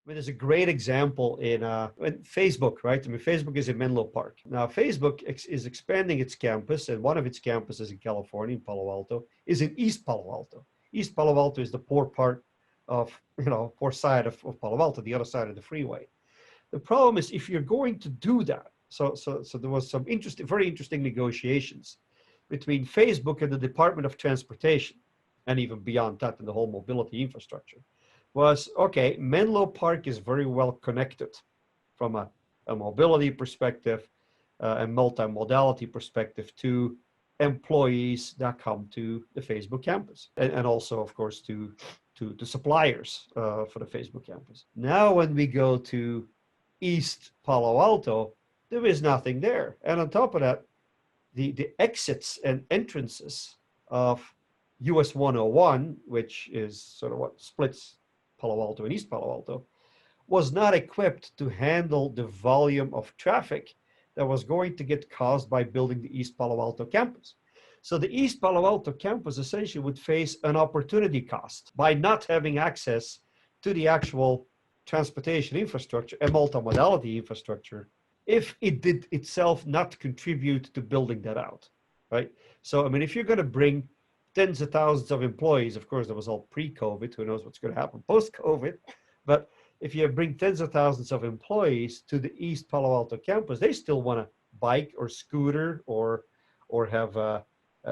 mean, there's a great example in Facebook, right? I mean, Facebook is in Menlo Park. Now, Facebook is expanding its campus, and one of its campuses in California, in Palo Alto, is in East Palo Alto. East Palo Alto is the poor part of, poor side of Palo Alto, the other side of the freeway. The problem is if you're going to do that, so there was some very interesting negotiations between Facebook and the Department of Transportation, and even beyond that in the whole mobility infrastructure, was okay, Menlo Park is very well connected from a mobility perspective and multimodality perspective to employees that come to the Facebook campus, and also, of course, to suppliers for the Facebook campus. Now, when we go to East Palo Alto, there is nothing there. And on top of that, the exits and entrances of US 101, which is sort of what splits Palo Alto and East Palo Alto, was not equipped to handle the volume of traffic that was going to get caused by building the East Palo Alto campus. So the East Palo Alto campus essentially would face an opportunity cost by not having access to the actual transportation infrastructure and multimodality infrastructure if it did itself not contribute to building that out, right? So, I mean, if you're going to bring tens of thousands of employees, of course, that was all pre-COVID, who knows what's going to happen post-COVID, but if you bring tens of thousands of employees to the East Palo Alto campus, they still want to bike or scooter or have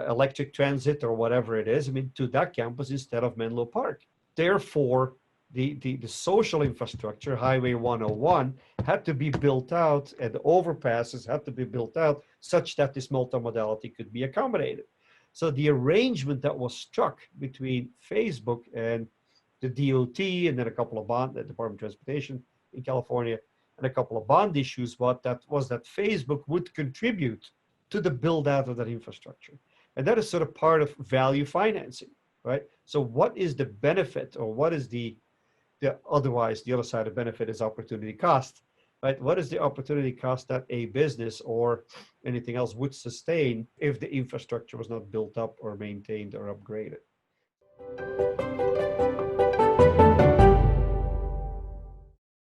electric transit or whatever it is, I mean, to that campus instead of Menlo Park. Therefore, the social infrastructure, Highway 101, had to be built out, and the overpasses had to be built out such that this multimodality could be accommodated. So the arrangement that was struck between Facebook and the DOT, and then a couple of the Department of Transportation in California, and a couple of bond issues, that Facebook would contribute to the build out of that infrastructure. And that is sort of part of value financing, right? So what is the benefit, or what is the otherwise, the other side of benefit is opportunity cost, right? What is the opportunity cost that a business or anything else would sustain if the infrastructure was not built up or maintained or upgraded?